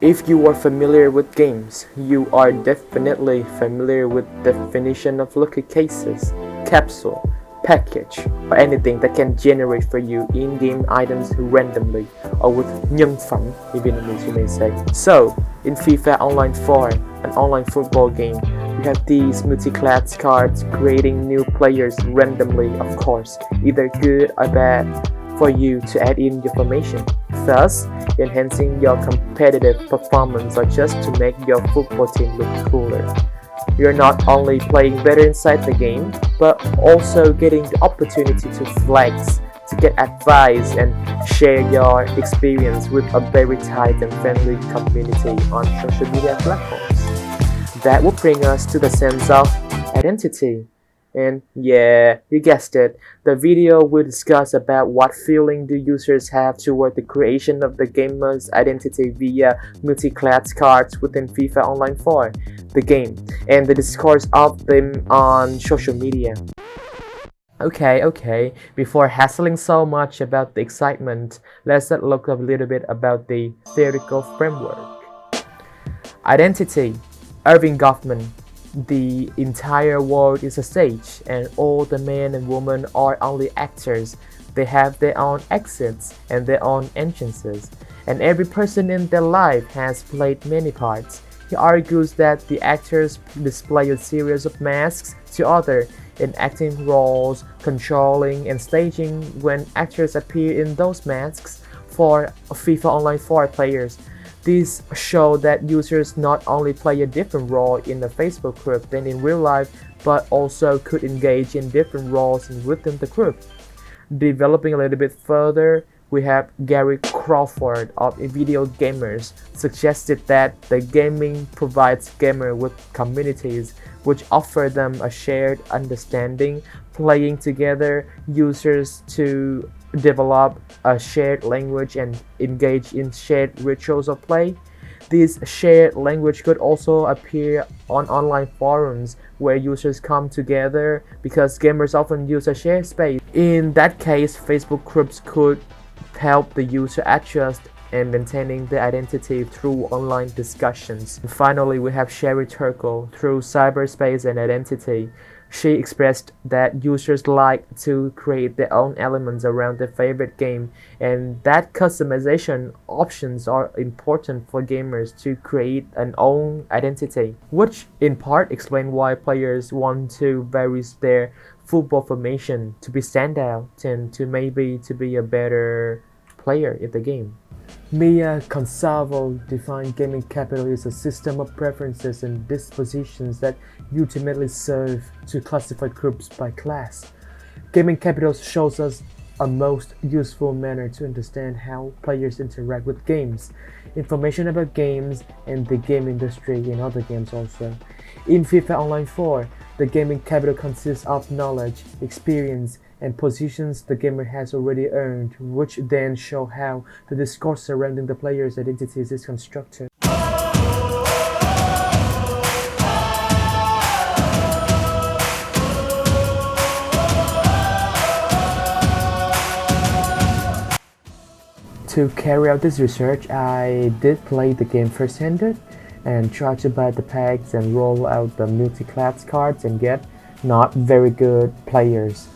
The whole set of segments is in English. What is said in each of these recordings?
If you are familiar with games, you are definitely familiar with definition of lucky cases, capsule, package, or anything that can generate for you in-game items randomly, or with nhân phẩm, in Vietnamese you may say. So, in FIFA Online 4, an online football game, you have these multi-class cards creating new players randomly, of course, either good or bad, for you to add in your formation, thus enhancing your competitive performance or just to make your football team look cooler. You're not only playing better inside the game, but also getting the opportunity to flex, to get advice and share your experience with a very tight and friendly community on social media platforms. That will bring us to the sense of identity. And yeah, you guessed it, the video will discuss about what feeling do users have toward the creation of the gamer's identity via multi-class cards within FIFA Online 4, the game, and the discourse of them on social media. Okay, before hassling so much about the excitement, let's look a little bit about the theoretical framework. Identity. Irving Goffman. The entire world is a stage, and all the men and women are only actors. They have their own exits and their own entrances, and every person in their life has played many parts. He argues that the actors display a series of masks to others in acting roles, controlling and staging when actors appear in those masks for FIFA Online 4 players. These show that users not only play a different role in a Facebook group than in real life, but also could engage in different roles within the group. Developing a little bit further, we have Gary Crawford of Video Gamers suggested that the gaming provides gamers with communities which offer them a shared understanding, playing together, users to develop a shared language and engage in shared rituals of play. This shared language could also appear on online forums where users come together because gamers often use a shared space. In that case, Facebook groups could help the user adjust and maintaining their identity through online discussions. And finally, we have Sherry Turkle through cyberspace and identity. She expressed that users like to create their own elements around their favorite game, and that customization options are important for gamers to create an own identity, which in part explains why players want to vary their football formation to be standout and to maybe to be a better player in the game. Mia Consalvo defined gaming capital as a system of preferences and dispositions that ultimately serve to classify groups by class. Gaming capital shows us a most useful manner to understand how players interact with games, information about games and the game industry and other games also. In FIFA Online 4, the gaming capital consists of knowledge, experience, and positions the gamer has already earned, which then show how the discourse surrounding the player's identities is constructed. To carry out this research, I did play the game first-handed and try to buy the packs and roll out the multi-class cards and get not very good players.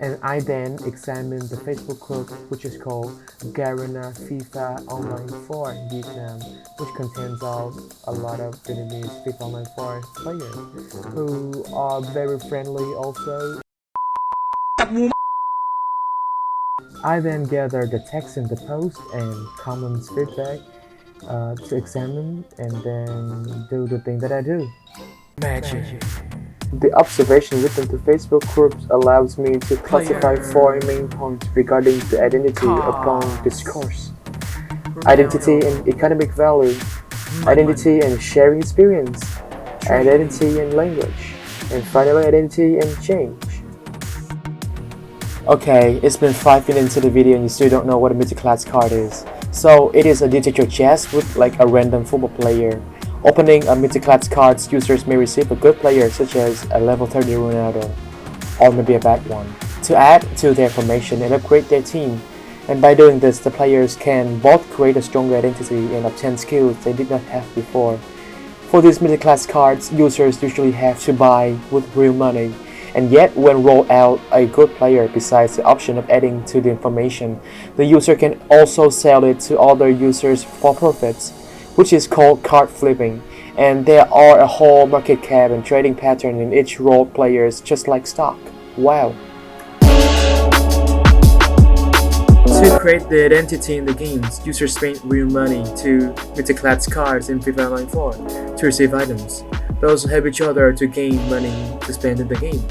And I then examined the Facebook group which is called Garena FIFA Online 4 Vietnam, which contains a lot of Vietnamese FIFA Online 4 players who are very friendly also. I then gathered the text in the post and comments feedback to examine and then do the thing that I do. Magic. The observation written to Facebook groups allows me to classify four main points regarding the identity upon discourse. Identity and economic value, identity and sharing experience, identity and language, and finally identity and change. Okay, it's been 5 minutes into the video and you still don't know what a multi-class card is. So it is a digital chess with like a random football player. Opening a multi-class cards, users may receive a good player such as a level 30 Ronaldo, or maybe a bad one, to add to their formation and upgrade their team. And by doing this, the players can both create a stronger identity and obtain skills they did not have before. For these multi-class cards, users usually have to buy with real money. And yet, when rolled out, a good player, besides the option of adding to the information, the user can also sell it to other users for profits, which is called card flipping. And there are a whole market cap and trading pattern in each rolled players, just like stock. Wow! To create the identity in the games, users spend real money to multi-class cards in FIFA Online 4 to receive items. They also help each other to gain money to spend in the game.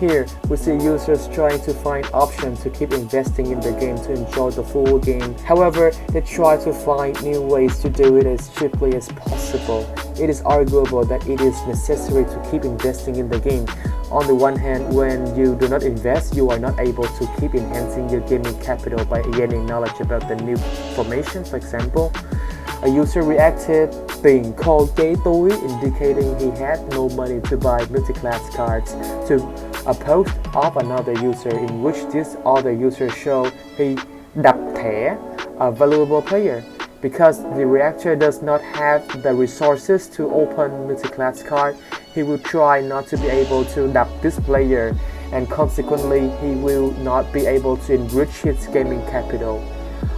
Here, we see users trying to find options to keep investing in the game to enjoy the full game. However, they try to find new ways to do it as cheaply as possible. It is arguable that it is necessary to keep investing in the game. On the one hand, when you do not invest, you are not able to keep enhancing your gaming capital by gaining knowledge about the new formation. For example, a user reacted being called gay toy, indicating he had no money to buy multi-class cards, to a post of another user in which this other user showed he đập thẻ, a valuable player. Because the reactor does not have the resources to open multi-class card, he will try not to be able to đập this player, and consequently he will not be able to enrich his gaming capital.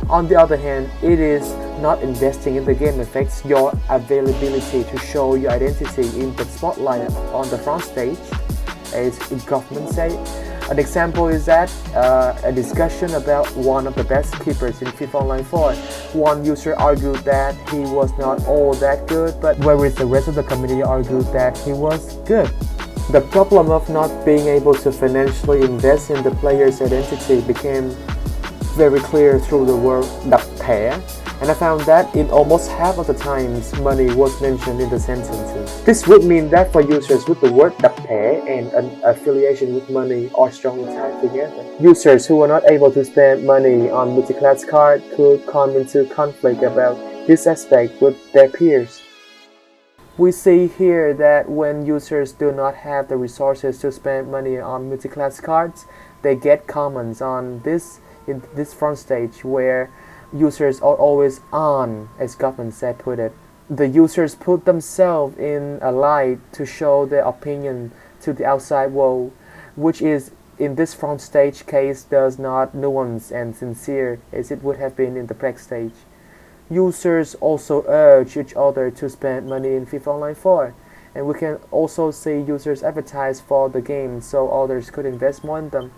On the other hand, it is not investing in the game affects your availability to show your identity in the spotlight on the front stage, as government say. An example is that a discussion about one of the best keepers in FIFA Online 4. One user argued that he was not all that good, but whereas the rest of the community argued that he was good. The problem of not being able to financially invest in the player's identity became very clear through the word đập thẻ, and I found that in almost half of the times money was mentioned in the sentences. This would mean that for users with the word đập thẻ and an affiliation with money are strongly tied together. Users who are not able to spend money on multi-class card could come into conflict about this aspect with their peers. We see here that when users do not have the resources to spend money on multi-class cards, they get comments on this in this front stage where users are always on, as government said put it. The users put themselves in a light to show their opinion to the outside world, which is in this front stage case does not nuance and sincere as it would have been in the back stage. Users also urge each other to spend money in FIFA Online 4, and we can also see users advertise for the game so others could invest more in them.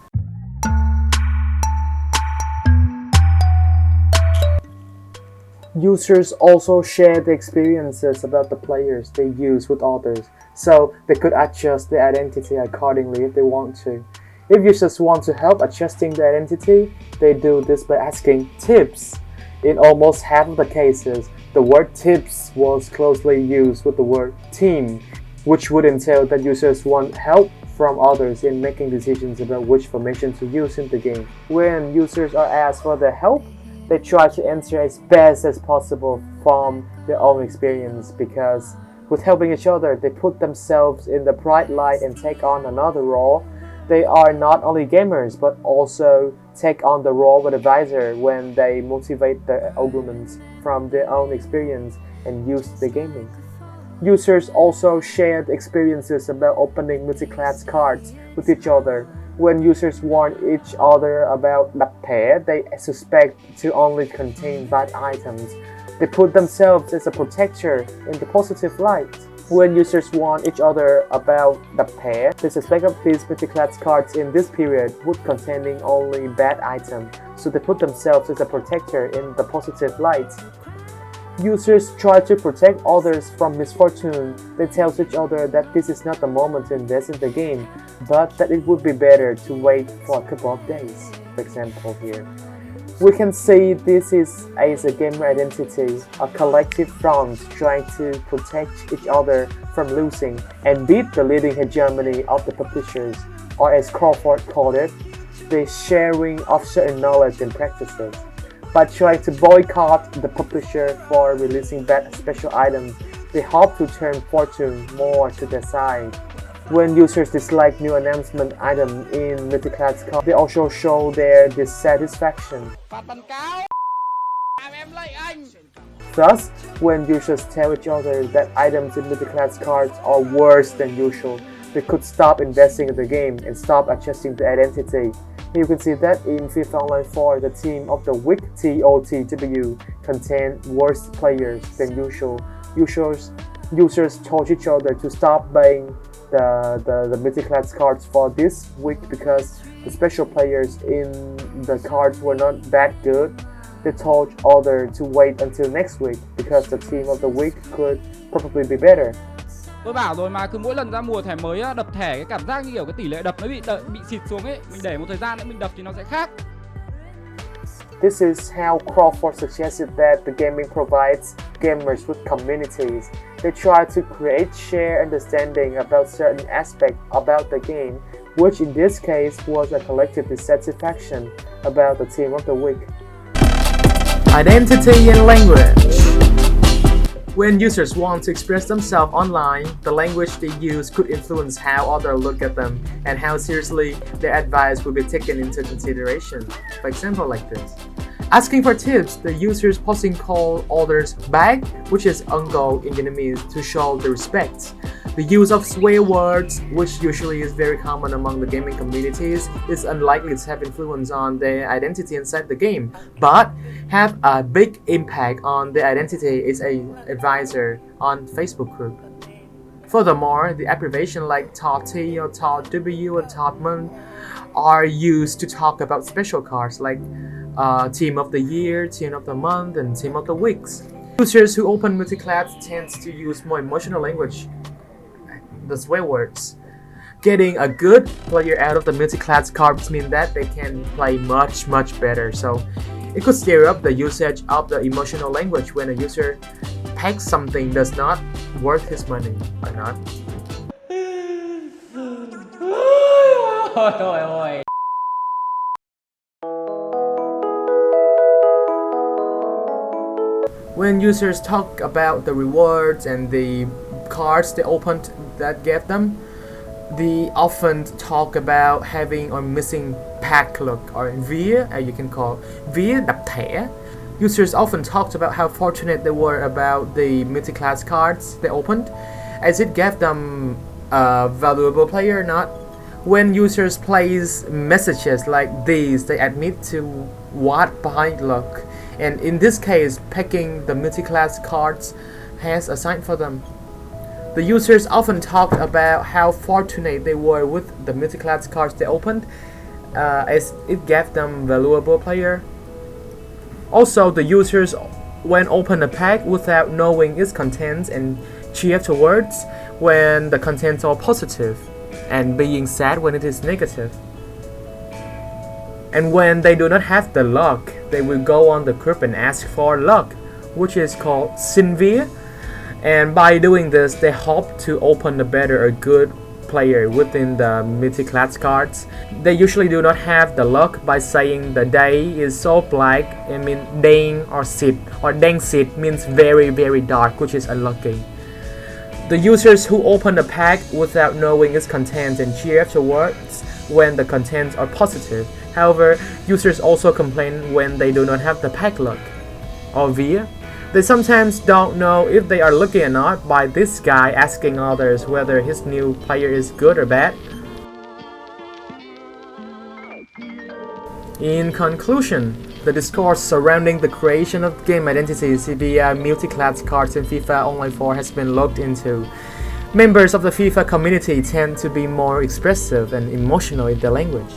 Users also share the experiences about the players they use with others, so they could adjust their identity accordingly if they want to. If users want to help adjusting their identity, they do this by asking tips. In almost half of the cases, the word tips was closely used with the word team, which would entail that users want help from others in making decisions about which formation to use in the game. When users are asked for their help, they try to answer as best as possible from their own experience, because with helping each other, they put themselves in the bright light and take on another role. They are not only gamers, but also take on the role of an advisor when they motivate the arguments from their own experience and use the gaming. Users also shared experiences about opening multi-class cards with each other. When users warn each other about đập thẻ they suspect to only contain bad items, they put themselves as a protector in the positive light. When users warn each other about đập thẻ, they suspect of these multi-class cards in this period would containing only bad items, so they put themselves as a protector in the positive light. Users try to protect others from misfortune. They tell each other that this is not the moment to invest in the game, but that it would be better to wait for a couple of days, for example here. We can see this is as a gamer identity, a collective front trying to protect each other from losing and beat the leading hegemony of the publishers, or as Crawford called it, the sharing of certain knowledge and practices. By trying to boycott the publisher for releasing bad special items, they hope to turn fortune more to their side. When users dislike new announcement item in multi-class card, they also show their dissatisfaction. Thus, when users tell each other that items in multi-class cards are worse than usual, they could stop investing in the game and stop adjusting the identity. You can see that in FIFA Online 4, the team of the week (TOTW) contained worse players than usual. Users told each other to stop buying the multi-class cards for this week because the special players in the cards were not that good. They told others to wait until next week because the team of the week could probably be better. Tôi bảo rồi mà, cứ mỗi lần ra mùa thẻ mới á, đập thẻ cái cảm giác như kiểu cái tỷ lệ đập nó bị xịt xuống ấy, mình để một thời gian nữa mình đập thì nó sẽ khác. This is how Crawford suggested that the gaming provides gamers with communities. They try to create shared understanding about certain aspects about the game, which in this case was a collective dissatisfaction about the team of the week. Identity and language. When users want to express themselves online, the language they use could influence how others look at them and how seriously their advice will be taken into consideration. For example, like this. Asking for tips, the users posting call others back, which is ungo in Vietnamese to show the respect. The use of swear words, which usually is very common among the gaming communities, is unlikely to have influence on their identity inside the game, but have a big impact on their identity as an advisor on Facebook group. Furthermore, the abbreviation like Top T or Top W or Top Month are used to talk about special cards like Team of the Year, Team of the Month, and Team of the Weeks. Users who open multi-class tend to use more emotional language, the swear words. Getting a good player out of the multi-class cards mean that they can play much better, so it could stir up the usage of the emotional language when a user packs something that's not worth his money or not. When users talk about the rewards and the cards they opened that gave them, they often talk about having or missing pack luck, or vía, as you can call vía đập thẻ. Users often talked about how fortunate they were about the multi-class cards they opened, as it gave them a valuable player or not. When users place messages like these, they admit to what behind luck, and in this case, picking the multi-class cards has a sign for them. The users often talked about how fortunate they were with the multi-class cards they opened, as it gave them valuable player. Also, the users when open a pack without knowing its contents and cheer afterwards when the contents are positive, and being sad when it is negative. And when they do not have the luck, they will go on the group and ask for luck, which is called xin vía. And by doing this, they hope to open a better or good player within the multi-class cards. They usually do not have the luck by saying the day is so black, I mean dang or xịt, or dang xịt means very dark, which is unlucky. The users who open a pack without knowing its contents and cheer afterwards when the contents are positive. However, users also complain when they do not have the pack luck, or vía. They sometimes don't know if they are lucky or not by this guy asking others whether his new player is good or bad. In conclusion, the discourse surrounding the creation of game identities via multi-class cards in FIFA Online 4 has been looked into. Members of the FIFA community tend to be more expressive and emotional in their language.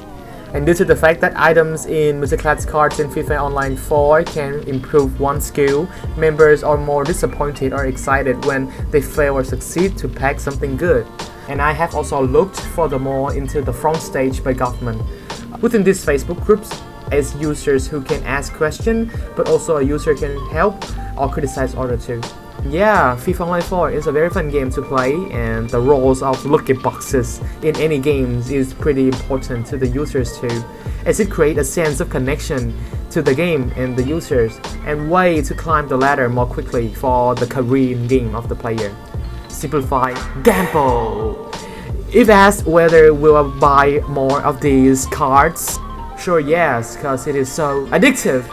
And due to the fact that items in multi-class cards in FIFA Online 4 can improve one's skill, members are more disappointed or excited when they fail or succeed to pack something good. And I have also looked furthermore into the front stage by government. Within these Facebook groups, as users who can ask questions, but also a user can help or criticize others too. Yeah, FIFA Online 4 is a very fun game to play, and the roles of lucky boxes in any games is pretty important to the users too, as it creates a sense of connection to the game and the users, and way to climb the ladder more quickly for the career in game of the player. Simplify gamble! If asked whether we will buy more of these cards, sure yes, because it is so addictive.